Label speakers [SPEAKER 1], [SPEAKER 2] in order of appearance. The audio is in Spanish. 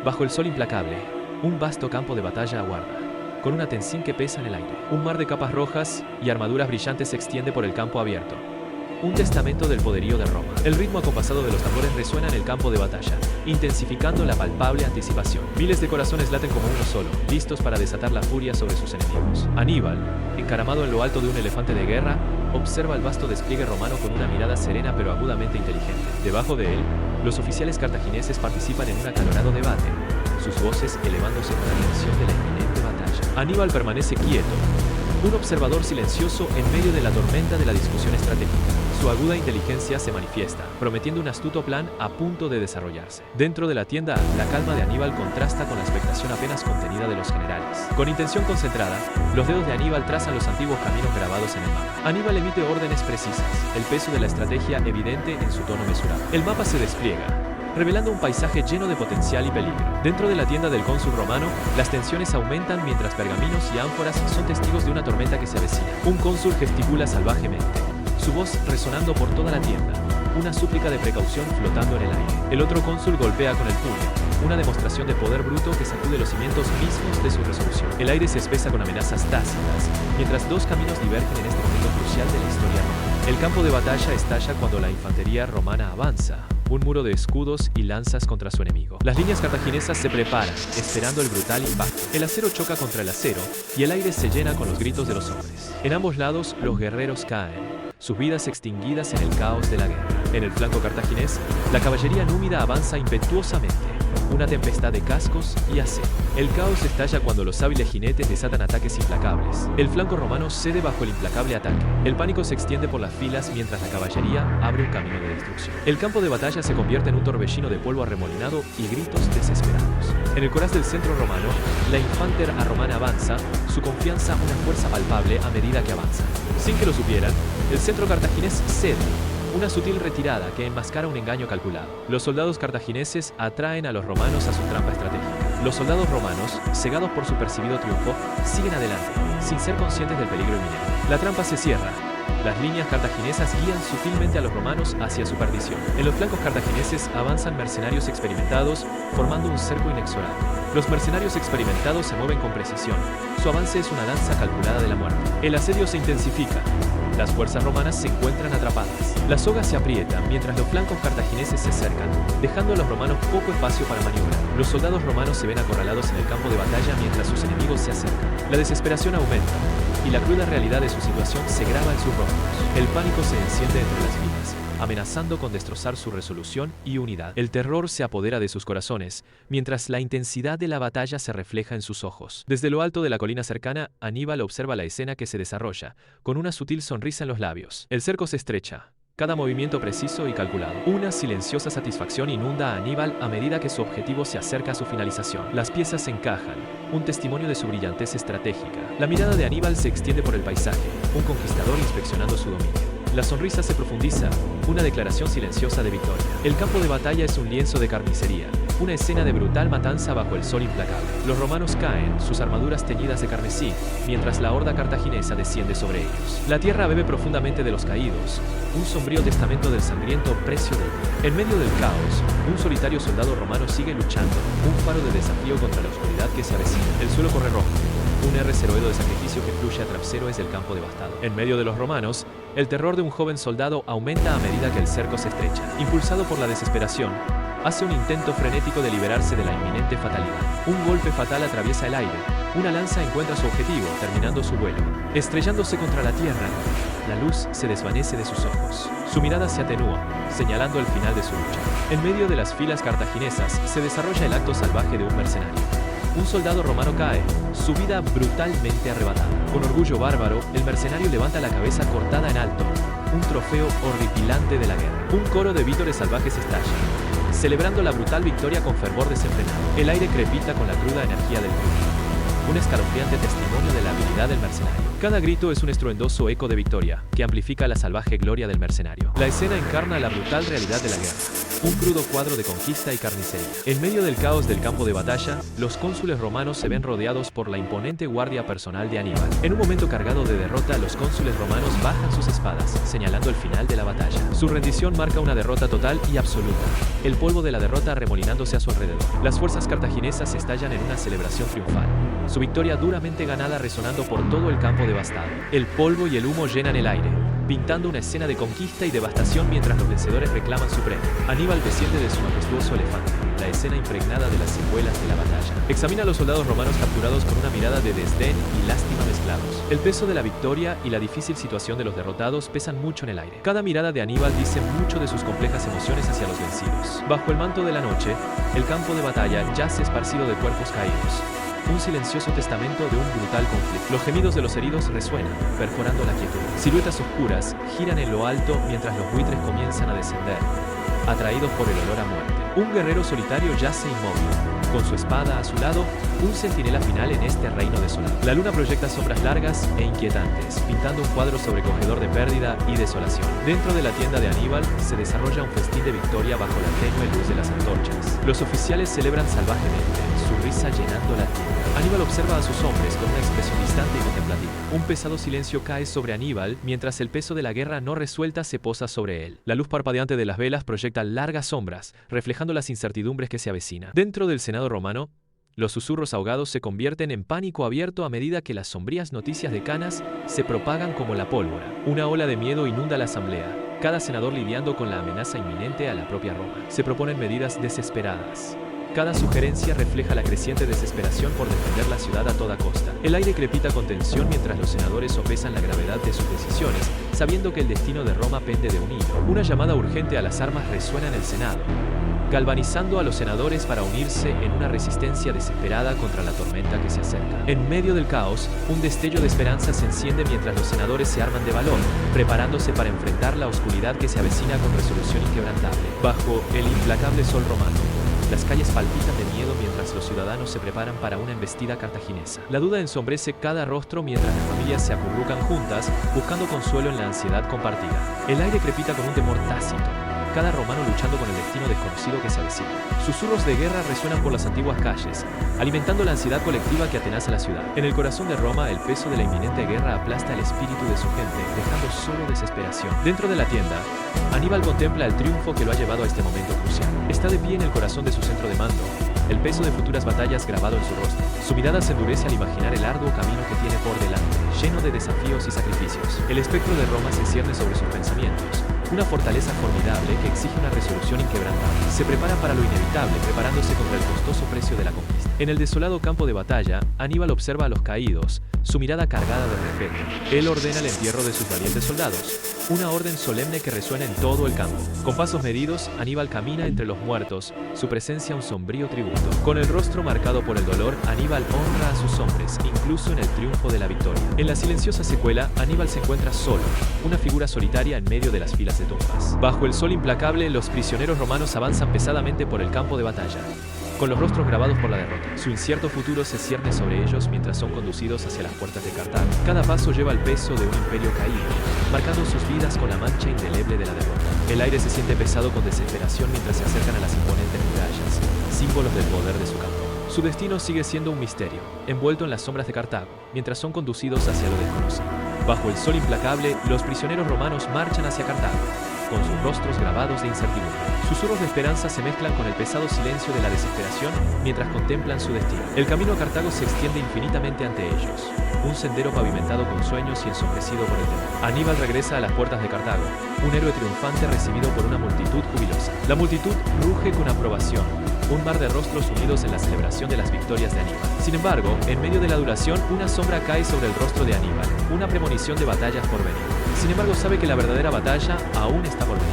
[SPEAKER 1] Bajo el sol implacable, un vasto campo de batalla aguarda, con una tensión que pesa en el aire. Un mar de capas rojas y armaduras brillantes se extiende por el campo abierto. Un testamento del poderío de Roma. El ritmo acompasado de los tambores resuena en el campo de batalla, intensificando la palpable anticipación. Miles de corazones laten como uno solo, listos para desatar la furia sobre sus enemigos. Aníbal, encaramado en lo alto de un elefante de guerra, observa el vasto despliegue romano con una mirada serena pero agudamente inteligente. Debajo de él, los oficiales cartagineses participan en un acalorado debate, sus voces elevándose con la tensión de la inminente batalla. Aníbal permanece quieto, un observador silencioso en medio de la tormenta de la discusión estratégica. Su aguda inteligencia se manifiesta, prometiendo un astuto plan a punto de desarrollarse. Dentro de la tienda, la calma de Aníbal contrasta con la expectación apenas contenida de los generales. Con intención concentrada, los dedos de Aníbal trazan los antiguos caminos grabados en el mapa. Aníbal emite órdenes precisas, el peso de la estrategia evidente en su tono mesurado. El mapa se despliega, revelando un paisaje lleno de potencial y peligro. Dentro de la tienda del cónsul romano, las tensiones aumentan mientras pergaminos y ánforas son testigos de una tormenta que se avecina. Un cónsul gesticula salvajemente, su voz resonando por toda la tienda, una súplica de precaución flotando en el aire. El otro cónsul golpea con el puño, una demostración de poder bruto que sacude los cimientos mismos de su resolución. El aire se espesa con amenazas tácitas, mientras dos caminos divergen en este momento crucial de la historia romana. El campo de batalla estalla cuando la infantería romana avanza, un muro de escudos y lanzas contra su enemigo. Las líneas cartaginesas se preparan, esperando el brutal impacto. El acero choca contra el acero, y el aire se llena con los gritos de los hombres. En ambos lados, los guerreros caen, sus vidas extinguidas en el caos de la guerra. En el flanco cartaginés, la caballería númida avanza impetuosamente, una tempestad de cascos y acero. El caos estalla cuando los hábiles jinetes desatan ataques implacables. El flanco romano cede bajo el implacable ataque. El pánico se extiende por las filas mientras la caballería abre un camino de destrucción. El campo de batalla se convierte en un torbellino de polvo arremolinado y gritos desesperados. En el coraz del centro romano, la infantería romana avanza, su confianza una fuerza palpable a medida que avanza. Sin que lo supieran, el centro cartaginés cede, una sutil retirada que enmascara un engaño calculado. Los soldados cartagineses atraen a los romanos a su trampa estratégica. Los soldados romanos, cegados por su percibido triunfo, siguen adelante, sin ser conscientes del peligro inminente. La trampa se cierra. Las líneas cartaginesas guían sutilmente a los romanos hacia su perdición. En los flancos cartagineses avanzan mercenarios experimentados, formando un cerco inexorable. Los mercenarios experimentados se mueven con precisión. Su avance es una danza calculada de la muerte. El asedio se intensifica. Las fuerzas romanas se encuentran atrapadas. Las sogas se aprietan mientras los flancos cartagineses se acercan, dejando a los romanos poco espacio para maniobrar. Los soldados romanos se ven acorralados en el campo de batalla mientras sus enemigos se acercan. La desesperación aumenta, y la cruda realidad de su situación se graba en sus rostros. El pánico se enciende entre las filas, amenazando con destrozar su resolución y unidad. El terror se apodera de sus corazones, mientras la intensidad de la batalla se refleja en sus ojos. Desde lo alto de la colina cercana, Aníbal observa la escena que se desarrolla, con una sutil sonrisa en los labios. El cerco se estrecha, cada movimiento preciso y calculado. Una silenciosa satisfacción inunda a Aníbal a medida que su objetivo se acerca a su finalización. Las piezas se encajan, un testimonio de su brillantez estratégica. La mirada de Aníbal se extiende por el paisaje, un conquistador inspeccionando su dominio. La sonrisa se profundiza, una declaración silenciosa de victoria. El campo de batalla es un lienzo de carnicería, una escena de brutal matanza bajo el sol implacable. Los romanos caen, sus armaduras teñidas de carmesí, mientras la horda cartaginesa desciende sobre ellos. La tierra bebe profundamente de los caídos, un sombrío testamento del sangriento precio del mundo. En medio del caos, un solitario soldado romano sigue luchando, un faro de desafío contra la oscuridad que se avecina. El suelo corre rojo, un R0 de sacrificio que fluye a trapseros del campo devastado. En medio de los romanos, el terror de un joven soldado aumenta a medida que el cerco se estrecha. Impulsado por la desesperación, hace un intento frenético de liberarse de la inminente fatalidad. Un golpe fatal atraviesa el aire, una lanza encuentra su objetivo, terminando su vuelo. Estrellándose contra la tierra, la luz se desvanece de sus ojos. Su mirada se atenúa, señalando el final de su lucha. En medio de las filas cartaginesas se desarrolla el acto salvaje de un mercenario. Un soldado romano cae, su vida brutalmente arrebatada. Con orgullo bárbaro, el mercenario levanta la cabeza cortada en alto, un trofeo horripilante de la guerra. Un coro de vítores salvajes estalla, celebrando la brutal victoria con fervor desenfrenado. El aire crepita con la cruda energía del triunfo. un escalofriante testimonio de la habilidad del mercenario. Cada grito es un estruendoso eco de victoria, que amplifica la salvaje gloria del mercenario. La escena encarna la brutal realidad de la guerra, un crudo cuadro de conquista y carnicería. En medio del caos del campo de batalla, los cónsules romanos se ven rodeados por la imponente guardia personal de Aníbal. En un momento cargado de derrota, los cónsules romanos bajan sus espadas, señalando el final de la batalla. Su rendición marca una derrota total y absoluta, el polvo de la derrota arremolinándose a su alrededor. Las fuerzas cartaginesas estallan en una celebración triunfal, su victoria duramente ganada resonando por todo el campo devastado. El polvo y el humo llenan el aire, pintando una escena de conquista y devastación mientras los vencedores reclaman su premio. Aníbal desciende de su majestuoso elefante, la escena impregnada de las secuelas de la batalla. Examina a los soldados romanos capturados con una mirada de desdén y lástima mezclados. El peso de la victoria y la difícil situación de los derrotados pesan mucho en el aire. Cada mirada de Aníbal dice mucho de sus complejas emociones hacia los vencidos. Bajo el manto de la noche, el campo de batalla yace esparcido de cuerpos caídos, un silencioso testamento de un brutal conflicto. Los gemidos de los heridos resuenan, perforando la quietud. Siluetas oscuras giran en lo alto mientras los buitres comienzan a descender, atraídos por el olor a muerte. Un guerrero solitario yace inmóvil, con su espada a su lado, un centinela final en este reino desolado. La luna proyecta sombras largas e inquietantes, pintando un cuadro sobrecogedor de pérdida y desolación. Dentro de la tienda de Aníbal se desarrolla un festín de victoria bajo la tenue luz de las antorchas. Los oficiales celebran salvajemente, su risa llenando la tienda. Aníbal observa a sus hombres con una expresión distante y contemplativa. Un pesado silencio cae sobre Aníbal mientras el peso de la guerra no resuelta se posa sobre él. La luz parpadeante de las velas proyecta largas sombras, reflejando las incertidumbres que se avecinan. Dentro del Senado romano, los susurros ahogados se convierten en pánico abierto a medida que las sombrías noticias de Canas se propagan como la pólvora. Una ola de miedo inunda la asamblea, cada senador lidiando con la amenaza inminente a la propia Roma. Se proponen medidas desesperadas. Cada sugerencia refleja la creciente desesperación por defender la ciudad a toda costa. El aire crepita con tensión mientras los senadores sopesan la gravedad de sus decisiones, sabiendo que el destino de Roma pende de un hilo. Una llamada urgente a las armas resuena en el Senado, galvanizando a los senadores para unirse en una resistencia desesperada contra la tormenta que se acerca. En medio del caos, un destello de esperanza se enciende mientras los senadores se arman de valor, preparándose para enfrentar la oscuridad que se avecina con resolución inquebrantable. Bajo el implacable sol romano, las calles palpitan de miedo mientras los ciudadanos se preparan para una embestida cartaginesa. La duda ensombrece cada rostro mientras las familias se acurrucan juntas, buscando consuelo en la ansiedad compartida. El aire crepita con un temor tácito, cada romano luchando con el destino desconocido que se avecina. Susurros de guerra resuenan por las antiguas calles, alimentando la ansiedad colectiva que atenaza la ciudad. En el corazón de Roma, el peso de la inminente guerra aplasta el espíritu de su gente, dejando solo desesperación. Dentro de la tienda, Aníbal contempla el triunfo que lo ha llevado a este momento crucial. Está de pie en el corazón de su centro de mando, el peso de futuras batallas grabado en su rostro. Su mirada se endurece al imaginar el arduo camino que tiene por delante, lleno de desafíos y sacrificios. El espectro de Roma se cierne sobre sus pensamientos, una fortaleza formidable que exige una resolución inquebrantable. Se prepara para lo inevitable, preparándose contra el costoso precio de la conquista. En el desolado campo de batalla, Aníbal observa a los caídos, su mirada cargada de respeto. Él ordena el entierro de sus valientes soldados, una orden solemne que resuena en todo el campo. Con pasos medidos, Aníbal camina entre los muertos, su presencia un sombrío tributo. Con el rostro marcado por el dolor, Aníbal honra a sus hombres, incluso en el triunfo de la victoria. En la silenciosa secuela, Aníbal se encuentra solo, una figura solitaria en medio de las filas de tumbas. Bajo el sol implacable, los prisioneros romanos avanzan pesadamente por el campo de batalla, con los rostros grabados por la derrota. Su incierto futuro se cierne sobre ellos mientras son conducidos hacia las puertas de Cartago. Cada paso lleva el peso de un imperio caído, marcando sus vidas con la mancha indeleble de la derrota. El aire se siente pesado con desesperación mientras se acercan a las imponentes murallas, símbolos del poder de su campo. Su destino sigue siendo un misterio, envuelto en las sombras de Cartago, mientras son conducidos hacia lo desconocido. Bajo el sol implacable, los prisioneros romanos marchan hacia Cartago, con sus rostros grabados de incertidumbre. Susurros de esperanza se mezclan con el pesado silencio de la desesperación mientras contemplan su destino. El camino a Cartago se extiende infinitamente ante ellos, un sendero pavimentado con sueños y ensombrecido por el temor. Aníbal regresa a las puertas de Cartago, un héroe triunfante recibido por una multitud jubilosa. La multitud ruge con aprobación, un mar de rostros unidos en la celebración de las victorias de Aníbal. Sin embargo, en medio de la adoración, una sombra cae sobre el rostro de Aníbal, una premonición de batallas por venir. Sin embargo, sabe que la verdadera batalla aún está por venir.